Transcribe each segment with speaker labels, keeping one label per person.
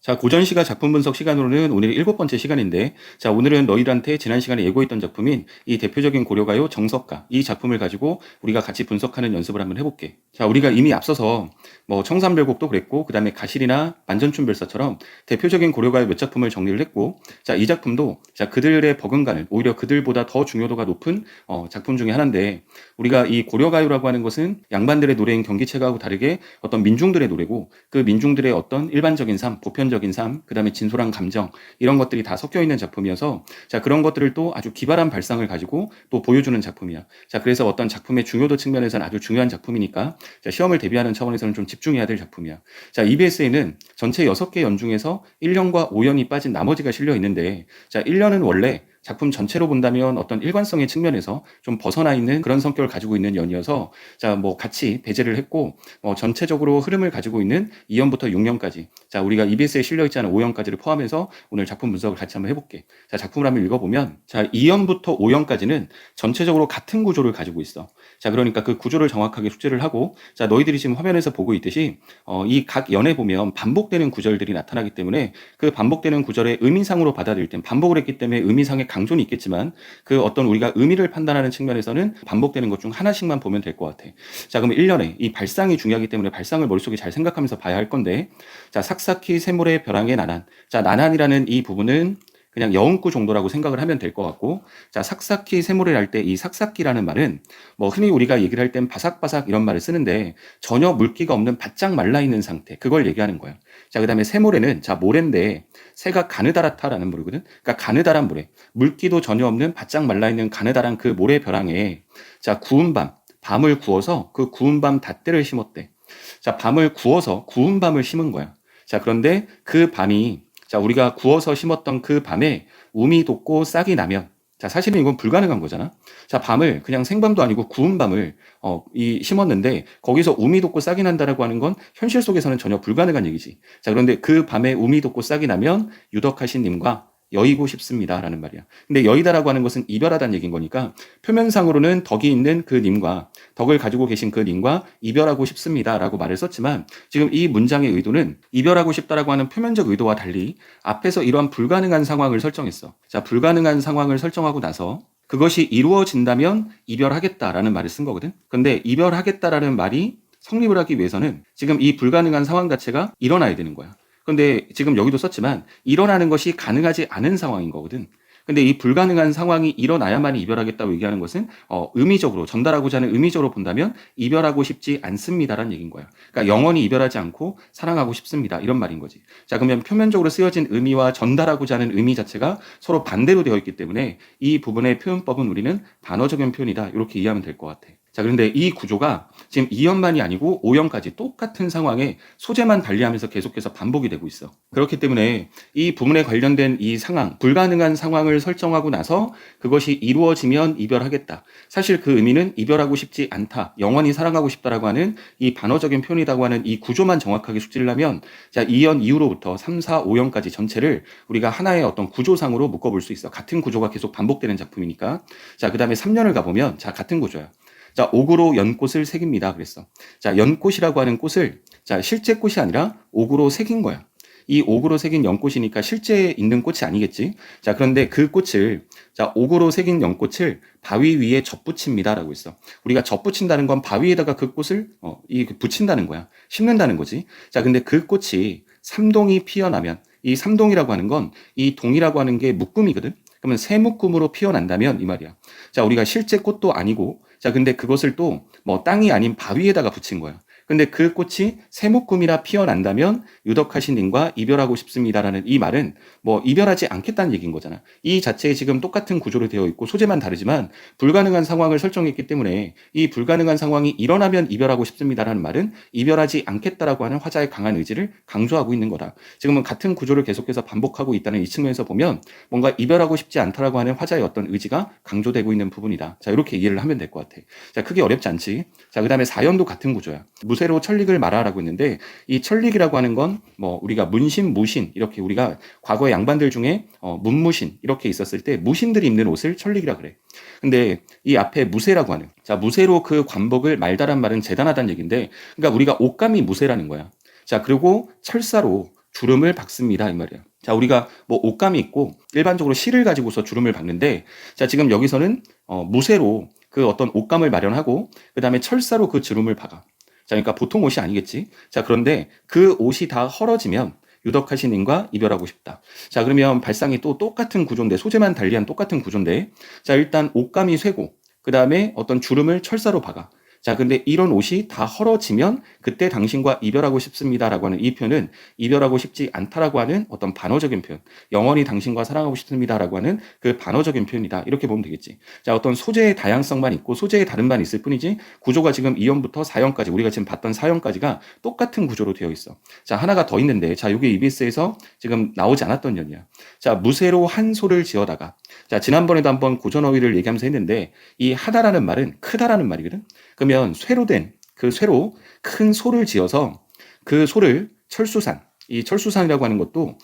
Speaker 1: 자, 고전시가 작품 분석 시간으로는 오늘 7번째 시간인데, 자, 오늘은 너희들한테 지난 시간에 예고했던 작품인 이 대표적인 고려가요 정석가, 이 작품을 가지고 우리가 같이 분석하는 연습을 한번 해볼게. 자, 우리가 이미 앞서서 뭐 청산별곡도 그랬고, 그 다음에 가실이나 만전춘별사처럼 대표적인 고려가요 몇 작품을 정리를 했고, 자, 이 작품도 자, 그들의 버금가는 오히려 그들보다 더 중요도가 높은 작품 중에 하나인데, 우리가 이 고려가요라고 하는 것은 양반들의 노래인 경기체가하고 다르게 어떤 민중들의 노래고, 그 민중들의 어떤 일반적인 삶, 보편적인 삶, 그 다음에 진솔한 감정, 이런 것들이 다 섞여 있는 작품이어서, 자, 그런 것들을 또 아주 기발한 발상을 가지고 또 보여주는 작품이야. 자, 그래서 어떤 작품의 중요도 측면에서는 아주 중요한 작품이니까, 자, 시험을 대비하는 차원에서는 좀 집중해야 될 작품이야. 자, EBS에는 전체 6개 연 중에서 1년과 5년이 빠진 나머지가 실려 있는데, 자, 1년은 원래 작품 전체로 본다면 어떤 일관성의 측면에서 좀 벗어나 있는 그런 성격을 가지고 있는 연이어서, 자, 뭐 같이 배제를 했고, 전체적으로 흐름을 가지고 있는 2연부터 6년까지, 자, 우리가 EBS에 실려 있지 않은 5연까지를 포함해서 오늘 작품 분석을 같이 한번 해볼게. 자, 작품을 한번 읽어보면, 자, 2연부터 5연까지는 전체적으로 같은 구조를 가지고 있어. 자, 그러니까 그 구조를 정확하게 숙지를 하고, 자, 너희들이 지금 화면에서 보고 있듯이 이 각 연에 보면 반복되는 구절들이 나타나기 때문에, 그 반복되는 구절의 의미상으로 받아들일 땐 반복을 했기 때문에 의미상의 강조는 있겠지만, 그 어떤 우리가 의미를 판단하는 측면에서는 반복되는 것 중 하나씩만 보면 될 것 같아. 자, 그럼 1년에 이 발상이 중요하기 때문에 발상을 머릿속에 잘 생각하면서 봐야 할 건데, 자, 삭삭히 샘물의 벼랑의 나난. 자, 나난이라는 이 부분은 그냥 여운구 정도라고 생각을 하면 될 것 같고, 자, 삭삭히 샘물을 할 때 이 삭삭기라는 말은 뭐 흔히 우리가 얘기를 할 땐 바삭바삭 이런 말을 쓰는데, 전혀 물기가 없는 바짝 말라 있는 상태, 그걸 얘기하는 거야. 자, 그다음에 새모래는, 자, 모래인데 새가 가느다랗다라는 모래거든. 그러니까 가느다란 모래, 물기도 전혀 없는 바짝 말라 있는 가느다란 그 모래 벼랑에, 자, 구운 밤을 구워서 그 구운 밤 닷대를 심었대. 자, 밤을 구워서 구운 밤을 심은 거야. 자, 그런데 그 밤이, 자, 우리가 구워서 심었던 그 밤에 우미 돋고 싹이 나면, 자, 사실은 이건 불가능한 거잖아. 자, 밤을 그냥 생밤도 아니고 구운 밤을 심었는데, 거기서 우미 돋고 싹이 난다라고 하는 건 현실 속에서는 전혀 불가능한 얘기지. 자, 그런데 그 밤에 우미 돋고 싹이 나면 유덕하신 님과 여의고 싶습니다라는 말이야. 근데 여의다라고 하는 것은 이별하다는 얘기인 거니까, 표면상으로는 덕이 있는 그 님과, 덕을 가지고 계신 그 님과 이별하고 싶습니다라고 말을 썼지만, 지금 이 문장의 의도는 이별하고 싶다라고 하는 표면적 의도와 달리 앞에서 이러한 불가능한 상황을 설정했어. 자, 불가능한 상황을 설정하고 나서 그것이 이루어진다면 이별하겠다라는 말을 쓴 거거든. 근데 이별하겠다라는 말이 성립을 하기 위해서는 지금 이 불가능한 상황 자체가 일어나야 되는 거야. 근데 지금 여기도 썼지만 일어나는 것이 가능하지 않은 상황인 거거든. 근데 이 불가능한 상황이 일어나야만 이별하겠다고 얘기하는 것은 의미적으로, 전달하고자 하는 의미적으로 본다면 이별하고 싶지 않습니다라는 얘기인 거야. 그러니까 영원히 이별하지 않고 사랑하고 싶습니다, 이런 말인 거지. 자, 그러면 표면적으로 쓰여진 의미와 전달하고자 하는 의미 자체가 서로 반대로 되어 있기 때문에 이 부분의 표현법은 우리는 단어적인 표현이다, 이렇게 이해하면 될 것 같아. 자, 그런데 이 구조가 지금 2연만이 아니고 5연까지 똑같은 상황에 소재만 달리하면서 계속해서 반복이 되고 있어. 그렇기 때문에 이 부분에 관련된 이 상황, 불가능한 상황을 설정하고 나서 그것이 이루어지면 이별하겠다. 사실 그 의미는 이별하고 싶지 않다, 영원히 사랑하고 싶다라고 하는 이 반어적인 표현이라고 하는 이 구조만 정확하게 숙지를 하면, 자, 2연 이후로부터 3, 4, 5연까지 전체를 우리가 하나의 어떤 구조상으로 묶어볼 수 있어. 같은 구조가 계속 반복되는 작품이니까. 자, 그 다음에 3년을 가보면, 자, 같은 구조야. 자, 옥으로 연꽃을 새깁니다 그랬어. 자, 연꽃이라고 하는 꽃을, 자, 실제 꽃이 아니라 옥으로 새긴 거야. 이 옥으로 새긴 연꽃이니까 실제 있는 꽃이 아니겠지. 자, 그런데 그 꽃을, 자, 옥으로 새긴 연꽃을 바위 위에 접붙입니다라고 했어. 우리가 접붙인다는 건 바위에다가 그 꽃을 붙인다는 거야. 심는다는 거지. 자, 근데 그 꽃이 삼동이 피어나면, 이 삼동이라고 하는 건 이 동이라고 하는 게 묶음이거든. 그러면 새 묶음으로 피어난다면 이 말이야. 자, 우리가 실제 꽃도 아니고, 자, 근데 그것을 또 뭐 땅이 아닌 바위에다가 붙인 거야. 근데 그 꽃이 새묶음이라 피어난다면 유덕하신 님과 이별하고 싶습니다라는 이 말은 뭐 이별하지 않겠다는 얘기인 거잖아. 이 자체에 지금 똑같은 구조로 되어 있고 소재만 다르지만 불가능한 상황을 설정했기 때문에, 이 불가능한 상황이 일어나면 이별하고 싶습니다라는 말은 이별하지 않겠다라고 하는 화자의 강한 의지를 강조하고 있는 거다. 지금은 같은 구조를 계속해서 반복하고 있다는 이 측면에서 보면 뭔가 이별하고 싶지 않다라고 하는 화자의 어떤 의지가 강조되고 있는 부분이다. 자, 이렇게 이해를 하면 될 것 같아. 자, 크게 어렵지 않지. 자, 그 다음에 4연도 같은 구조야. 무쇠로 천릭을 말하라고 했는데, 이 천릭이라고 하는 건 뭐 우리가 문신, 무신, 이렇게 우리가 과거의 양반들 중에 문무신 이렇게 있었을 때 무신들이 입는 옷을 천릭이라 그래. 근데 이 앞에 무쇠라고 하는, 자, 무쇠로 그 관복을 말다란 말은 재단하다는 얘기인데, 그러니까 우리가 옷감이 무쇠라는 거야. 자, 그리고 철사로 주름을 박습니다 이 말이야. 자, 우리가 뭐 옷감이 있고 일반적으로 실을 가지고서 주름을 박는데, 자, 지금 여기서는 무쇠로 그 어떤 옷감을 마련하고 그다음에 철사로 그 주름을 박아. 자, 그러니까 보통 옷이 아니겠지. 자, 그런데 그 옷이 다 헐어지면 유덕하신 님과 이별하고 싶다. 자, 그러면 발상이 또 똑같은 구조인데, 소재만 달리한 똑같은 구조인데, 자, 일단 옷감이 쇠고 그 다음에 어떤 주름을 철사로 박아. 자, 근데 이런 옷이 다 헐어지면 그때 당신과 이별하고 싶습니다라고 하는 이 표현은 이별하고 싶지 않다라고 하는 어떤 반어적인 표현, 영원히 당신과 사랑하고 싶습니다라고 하는 그 반어적인 표현이다. 이렇게 보면 되겠지. 자, 어떤 소재의 다양성만 있고 소재의 다름만 있을 뿐이지, 구조가 지금 2형부터 4형까지 우리가 지금 봤던 4형까지가 똑같은 구조로 되어 있어. 자, 하나가 더 있는데, 자, 이게 EBS에서 지금 나오지 않았던 연이야. 자, 무쇠로 한 소를 지어다가. 자, 지난번에도 한번 고전어휘를 얘기하면서 했는데, 이 하다라는 말은 크다라는 말이거든. 그러면 쇠로 된 그 쇠로 큰 소를 지어서 그 소를 철수산, 이 철수산이라고 하는 것도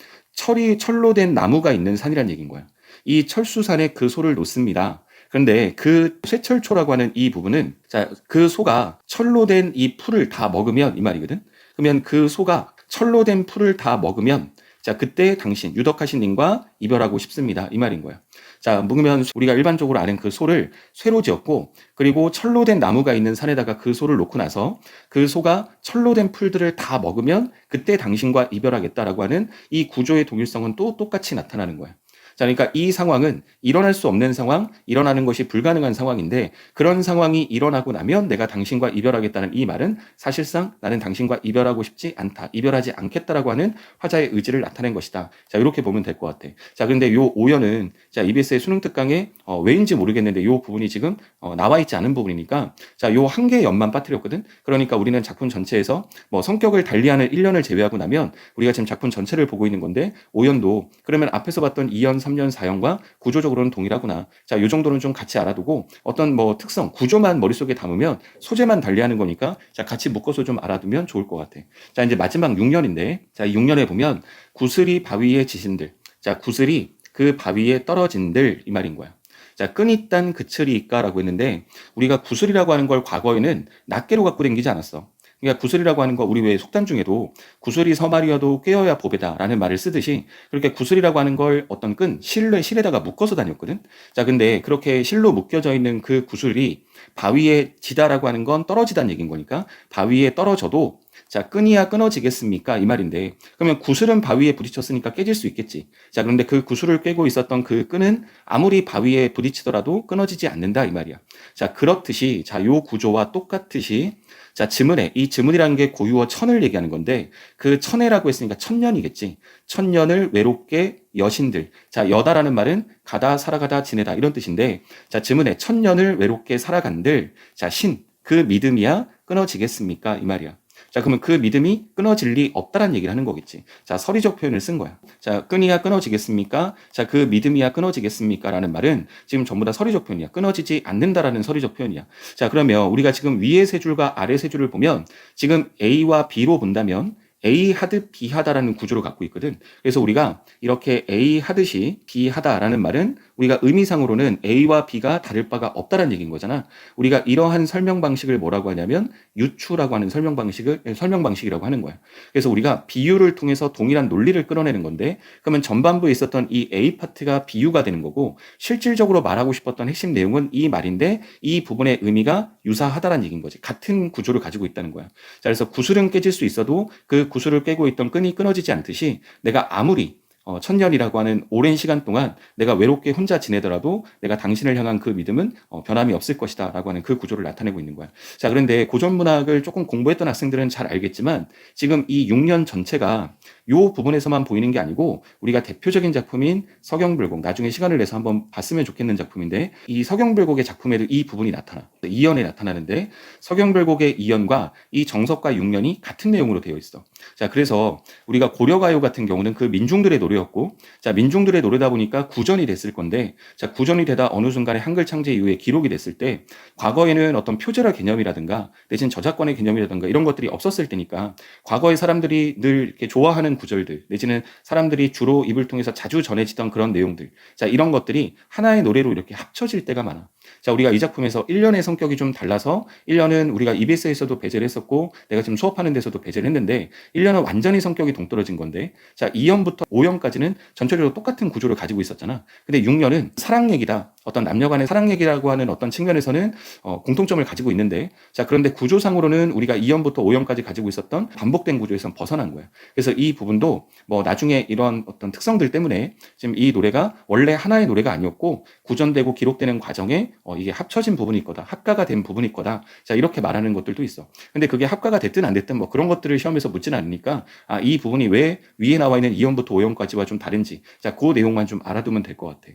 Speaker 1: 철로 된 나무가 있는 산이란 얘기인 거야. 이 철수산에 그 소를 놓습니다. 그런데 그 쇠철초라고 하는 이 부분은, 자, 그 소가 철로 된 이 풀을 다 먹으면 이 말이거든. 그러면 그 소가 철로 된 풀을 다 먹으면, 자, 그때 당신 유덕하신 님과 이별하고 싶습니다 이 말인 거야. 자, 묵으면 우리가 일반적으로 아는 그 소를 쇠로 지었고, 그리고 철로 된 나무가 있는 산에다가 그 소를 놓고 나서 그 소가 철로 된 풀들을 다 먹으면 그때 당신과 이별하겠다라고 하는 이 구조의 동일성은 또 똑같이 나타나는 거야. 자, 그러니까 이 상황은 일어날 수 없는 상황, 일어나는 것이 불가능한 상황인데, 그런 상황이 일어나고 나면 내가 당신과 이별하겠다는 이 말은 사실상 나는 당신과 이별하고 싶지 않다, 이별하지 않겠다라고 하는 화자의 의지를 나타낸 것이다. 자, 이렇게 보면 될 것 같아. 자, 그런데 요 오연은, 자, EBS의 수능 특강에 왜인지 모르겠는데 요 부분이 지금 나와 있지 않은 부분이니까, 자, 요 한 개의 연만 빠뜨렸거든. 그러니까 우리는 작품 전체에서 뭐 성격을 달리하는 1년을 제외하고 나면 우리가 지금 작품 전체를 보고 있는 건데, 오연도 그러면 앞에서 봤던 2연 3년 4형과 구조적으로는 동일하구나. 자, 이 정도는 좀 같이 알아두고, 어떤 뭐 특성, 구조만 머릿속에 담으면 소재만 달리하는 거니까, 자, 같이 묶어서 좀 알아두면 좋을 것 같아. 자, 이제 마지막 6년인데, 자, 6년에 보면 구슬이 바위에 지신들. 자, 구슬이 그 바위에 떨어진들 이 말인 거야. 자, 끈이 딴 그철이 있까라고 했는데, 우리가 구슬이라고 하는 걸 과거에는 낱개로 갖고 다니지 않았어. 그러니까 구슬이라고 하는 거, 우리 왜 속담 중에도 구슬이 서말이어도 꿰어야 보배다라는 말을 쓰듯이, 그렇게 구슬이라고 하는 걸 어떤 끈, 실에다가 묶어서 다녔거든. 자, 근데 그렇게 실로 묶여져 있는 그 구슬이 바위에 지다라고 하는 건 떨어지다는 얘기인 거니까, 바위에 떨어져도, 자, 끈이야 끊어지겠습니까 이 말인데, 그러면 구슬은 바위에 부딪혔으니까 깨질 수 있겠지. 자, 그런데 그 구슬을 꿰고 있었던 그 끈은 아무리 바위에 부딪히더라도 끊어지지 않는다 이 말이야. 자, 그렇듯이, 자, 요 구조와 똑같듯이, 자, 즈문해. 이 즈문이라는 게 고유어 천을 얘기하는 건데, 그 천해라고 했으니까 천년이겠지. 천년을 외롭게 여신들. 자, 여다라는 말은 가다, 살아가다, 지내다 이런 뜻인데, 자, 즈문해. 천년을 외롭게 살아간들. 자, 그 믿음이야 끊어지겠습니까 이 말이야. 자, 그러면 그 믿음이 끊어질 리 없다라는 얘기를 하는 거겠지. 자, 서리적 표현을 쓴 거야. 자, 끈이야 끊어지겠습니까? 자, 그 믿음이야 끊어지겠습니까? 라는 말은 지금 전부 다 서리적 표현이야. 끊어지지 않는다라는 서리적 표현이야. 자, 그러면 우리가 지금 위의 세 줄과 아래 세 줄을 보면, 지금 A와 B로 본다면 A 하듯 B 하다라는 구조를 갖고 있거든. 그래서 우리가 이렇게 A 하듯이 B 하다라는 말은 우리가 의미상으로는 A와 B가 다를 바가 없다라는 얘기인 거잖아. 우리가 이러한 설명 방식을 뭐라고 하냐면 유추라고 하는 설명 방식이라고 하는 거야. 그래서 우리가 비유를 통해서 동일한 논리를 끌어내는 건데, 그러면 전반부에 있었던 이 A 파트가 비유가 되는 거고, 실질적으로 말하고 싶었던 핵심 내용은 이 말인데, 이 부분의 의미가 유사하다라는 얘기인 거지. 같은 구조를 가지고 있다는 거야. 자, 그래서 구슬은 깨질 수 있어도 그 구슬을 깨고 있던 끈이 끊어지지 않듯이, 내가 아무리 천년이라고 하는 오랜 시간 동안 내가 외롭게 혼자 지내더라도 내가 당신을 향한 그 믿음은 변함이 없을 것이다 라고 하는 그 구조를 나타내고 있는 거야. 자, 그런데 고전문학을 조금 공부했던 학생들은 잘 알겠지만, 지금 이 6년 전체가 요 부분에서만 보이는 게 아니고, 우리가 대표적인 작품인 서경불곡, 나중에 시간을 내서 한번 봤으면 좋겠는 작품인데, 이 서경불곡의 작품에도 이 부분이 나타나. 2연에 나타나는데, 서경불곡의 2연과 이 정석과 6년이 같은 내용으로 되어 있어. 자, 그래서 우리가 고려가요 같은 경우는 그 민중들의 노래였고, 자, 민중들의 노래다 보니까 구전이 됐을 건데, 자, 구전이 되다 어느 순간에 한글 창제 이후에 기록이 됐을 때, 과거에는 어떤 표절화 개념이라든가 내지는 저작권의 개념이라든가 이런 것들이 없었을 때니까, 과거의 사람들이 늘 이렇게 좋아하는 구절들 내지는 사람들이 주로 입을 통해서 자주 전해지던 그런 내용들, 자, 이런 것들이 하나의 노래로 이렇게 합쳐질 때가 많아. 자, 우리가 이 작품에서 1년의 성격이 좀 달라서 1년은 우리가 EBS에서도 배제를 했었고 내가 지금 수업하는 데서도 배제를 했는데 1년은 완전히 성격이 동떨어진 건데, 자, 2년부터 5년까지는 전체적으로 똑같은 구조를 가지고 있었잖아. 근데 6년은 사랑 얘기다. 어떤 남녀 간의 사랑 얘기라고 하는 어떤 측면에서는 공통점을 가지고 있는데, 자, 그런데 구조상으로는 우리가 2년부터 5년까지 가지고 있었던 반복된 구조에서 벗어난 거야. 그래서 이 부분도 뭐 나중에 이런 어떤 특성들 때문에 지금 이 노래가 원래 하나의 노래가 아니었고 구전되고 기록되는 과정에 이게 합쳐진 부분일 거다. 합가가 된 부분일 거다. 자, 이렇게 말하는 것들도 있어. 근데 그게 합가가 됐든 안 됐든 뭐 그런 것들을 시험에서 묻지는 않으니까 이 부분이 왜 위에 나와 있는 2년부터 5년까지와 좀 다른지, 자, 그 내용만 좀 알아두면 될 것 같아.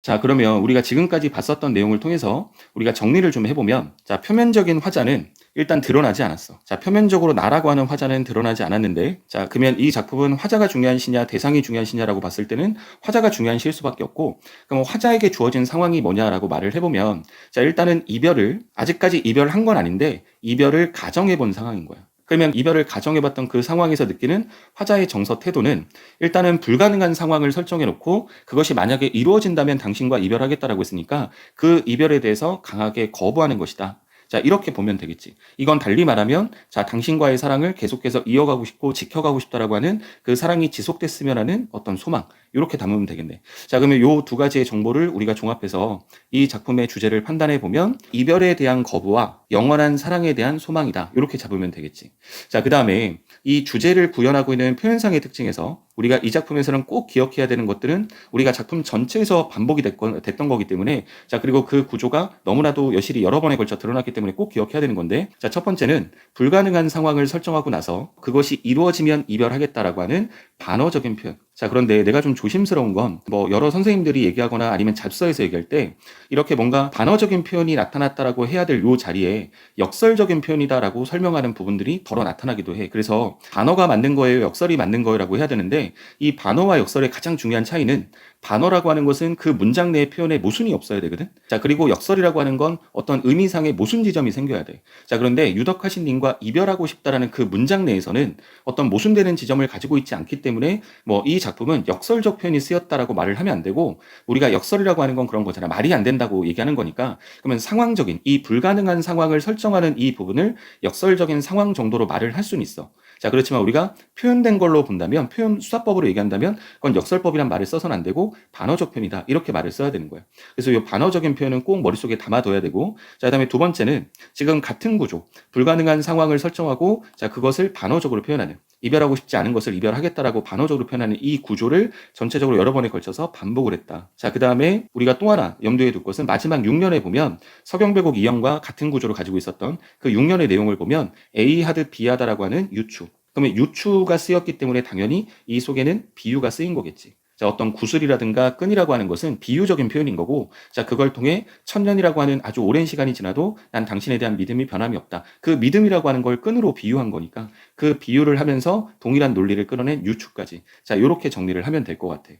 Speaker 1: 자, 그러면 우리가 지금까지 봤었던 내용을 통해서 우리가 정리를 좀 해보면, 자, 표면적인 화자는 일단 드러나지 않았어. 자, 표면적으로 나라고 하는 화자는 드러나지 않았는데, 자, 그러면 이 작품은 화자가 중요한 시냐, 대상이 중요한 시냐라고 봤을 때는 화자가 중요한 시일 수밖에 없고, 그럼 화자에게 주어진 상황이 뭐냐라고 말을 해보면, 자, 일단은 이별을, 아직까지 이별한 건 아닌데, 이별을 가정해 본 상황인 거야. 그러면 이별을 가정해봤던 그 상황에서 느끼는 화자의 정서 태도는 일단은 불가능한 상황을 설정해놓고 그것이 만약에 이루어진다면 당신과 이별하겠다라고 했으니까 그 이별에 대해서 강하게 거부하는 것이다. 자, 이렇게 보면 되겠지. 이건 달리 말하면, 자, 당신과의 사랑을 계속해서 이어가고 싶고 지켜가고 싶다라고 하는 그 사랑이 지속됐으면 하는 어떤 소망. 이렇게 담으면 되겠네. 자, 그러면 요 두 가지의 정보를 우리가 종합해서 이 작품의 주제를 판단해 보면 이별에 대한 거부와 영원한 사랑에 대한 소망이다. 이렇게 잡으면 되겠지. 자, 그 다음에 이 주제를 구현하고 있는 표현상의 특징에서 우리가 이 작품에서는 꼭 기억해야 되는 것들은 우리가 작품 전체에서 반복이 됐던 거기 때문에, 자, 그리고 그 구조가 너무나도 여실히 여러 번에 걸쳐 드러났기 때문에 꼭 기억해야 되는 건데, 자, 첫 번째는 불가능한 상황을 설정하고 나서 그것이 이루어지면 이별하겠다라고 하는 반어적인 표현. 자, 그런데 내가 좀 조심스러운 건 뭐 여러 선생님들이 얘기하거나 아니면 잡서에서 얘기할 때 이렇게 뭔가 반어적인 표현이 나타났다라고 해야 될 요 자리에 역설적인 표현이다라고 설명하는 부분들이 덜어 나타나기도 해. 그래서 반어가 맞는 거예요, 역설이 맞는 거예요라고 해야 되는데, 이 반어와 역설의 가장 중요한 차이는 반어라고 하는 것은 그 문장 내의 표현에 모순이 없어야 되거든. 자, 그리고 역설이라고 하는 건 어떤 의미상의 모순 지점이 생겨야 돼. 자, 그런데 유덕하신 님과 이별하고 싶다라는 그 문장 내에서는 어떤 모순되는 지점을 가지고 있지 않기 때문에 뭐 이 작품은 역설적 표현이 쓰였다라고 말을 하면 안 되고, 우리가 역설이라고 하는 건 그런 거잖아. 말이 안 된다고 얘기하는 거니까, 그러면 상황적인 이 불가능한 상황을 설정하는 이 부분을 역설적인 상황 정도로 말을 할 수는 있어. 자, 그렇지만 우리가 표현된 걸로 본다면, 표현 수사법으로 얘기한다면 그건 역설법이란 말을 써서는 안 되고 반어적 표현이다. 이렇게 말을 써야 되는 거예요. 그래서 이 반어적인 표현은 꼭 머릿속에 담아둬야 되고, 자, 그다음에 두 번째는 지금 같은 구조, 불가능한 상황을 설정하고, 자, 그것을 반어적으로 표현하는, 이별하고 싶지 않은 것을 이별하겠다라고 반어적으로 표현하는 이 구조를 전체적으로 여러 번에 걸쳐서 반복을 했다. 자, 그 다음에 우리가 또 하나 염두에 둘 것은 마지막 6년에 보면 서경배곡 이형과 같은 구조를 가지고 있었던 그 6년의 내용을 보면 A 하듯 B 하다라고 하는 유추. 그러면 유추가 쓰였기 때문에 당연히 이 속에는 비유가 쓰인 거겠지. 자, 어떤 구슬이라든가 끈이라고 하는 것은 비유적인 표현인 거고, 자, 그걸 통해 천년이라고 하는 아주 오랜 시간이 지나도 난 당신에 대한 믿음이 변함이 없다. 그 믿음이라고 하는 걸 끈으로 비유한 거니까 그 비유를 하면서 동일한 논리를 끌어낸 유추까지. 자, 이렇게 정리를 하면 될 것 같아.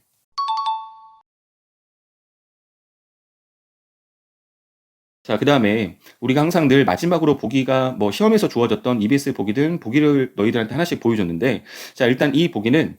Speaker 1: 자, 그 다음에 우리가 항상 늘 마지막으로 보기가 뭐 시험에서 주어졌던 EBS 보기든 보기를 너희들한테 하나씩 보여줬는데, 자, 일단 이 보기는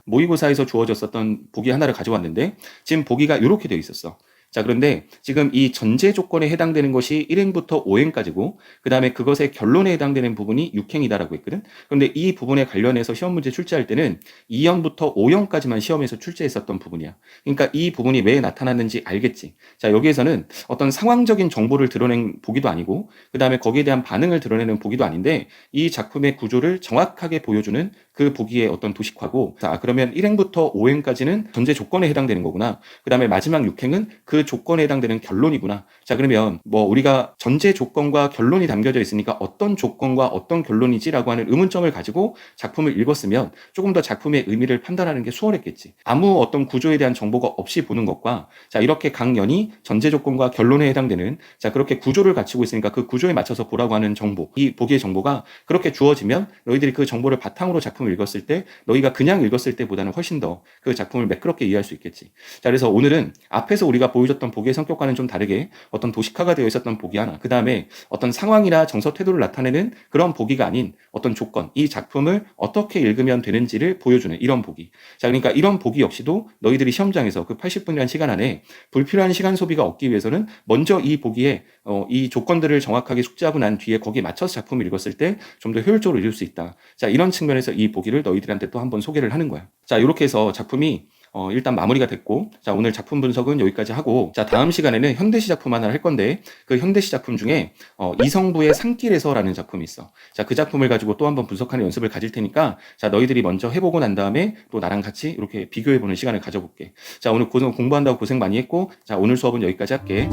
Speaker 1: 모의고사에서 주어졌었던 보기 하나를 가져왔는데 지금 보기가 이렇게 되어 있었어. 자, 그런데 지금 이 전제 조건에 해당되는 것이 1행부터 5행까지고, 그 다음에 그것의 결론에 해당되는 부분이 6행이다라고 했거든. 그런데 이 부분에 관련해서 시험 문제 출제할 때는 2형부터 5형까지만 시험에서 출제했었던 부분이야. 그러니까 이 부분이 왜 나타났는지 알겠지. 자, 여기에서는 어떤 상황적인 정보를 드러낸 보기도 아니고, 그 다음에 거기에 대한 반응을 드러내는 보기도 아닌데, 이 작품의 구조를 정확하게 보여주는 그 보기의 어떤 도식화고, 자, 그러면 1행부터 5행까지는 전제 조건에 해당되는 거구나. 그 다음에 마지막 6행은 그 조건에 해당되는 결론이구나. 자, 그러면 뭐 우리가 전제 조건과 결론이 담겨져 있으니까 어떤 조건과 어떤 결론이지라고 하는 의문점을 가지고 작품을 읽었으면 조금 더 작품의 의미를 판단하는 게 수월했겠지. 아무 어떤 구조에 대한 정보가 없이 보는 것과, 자, 이렇게 각 년이 전제 조건과 결론에 해당되는, 자, 그렇게 구조를 갖추고 있으니까 그 구조에 맞춰서 보라고 하는 정보, 이 보기의 정보가 그렇게 주어지면 너희들이 그 정보를 바탕으로 작품을 읽었을 때 너희가 그냥 읽었을 때보다는 훨씬 더 그 작품을 매끄럽게 이해할 수 있겠지. 자, 그래서 오늘은 앞에서 우리가 보여줬 보여줬던 보기의 성격과는 좀 다르게 어떤 도식화가 되어 있었던 보기 하나, 그 다음에 어떤 상황이나 정서 태도를 나타내는 그런 보기가 아닌 어떤 조건, 이 작품을 어떻게 읽으면 되는지를 보여주는 이런 보기. 자, 그러니까 이런 보기 역시도 너희들이 시험장에서 그 80분이라는 시간 안에 불필요한 시간 소비가 없기 위해서는 먼저 이 보기에 이 조건들을 정확하게 숙지하고 난 뒤에 거기에 맞춰서 작품을 읽었을 때 좀 더 효율적으로 읽을 수 있다. 자, 이런 측면에서 이 보기를 너희들한테 또 한번 소개를 하는 거야. 자, 이렇게 해서 작품이 일단 마무리가 됐고, 자, 오늘 작품 분석은 여기까지 하고, 자, 다음 시간에는 현대시 작품 하나를 할 건데, 그 현대시 작품 중에 이성부의 산길에서라는 작품이 있어. 자, 그 작품을 가지고 또 한번 분석하는 연습을 가질 테니까, 자, 너희들이 먼저 해보고 난 다음에 또 나랑 같이 이렇게 비교해보는 시간을 가져볼게. 자, 오늘 공부한다고 고생 많이 했고, 자, 오늘 수업은 여기까지 할게.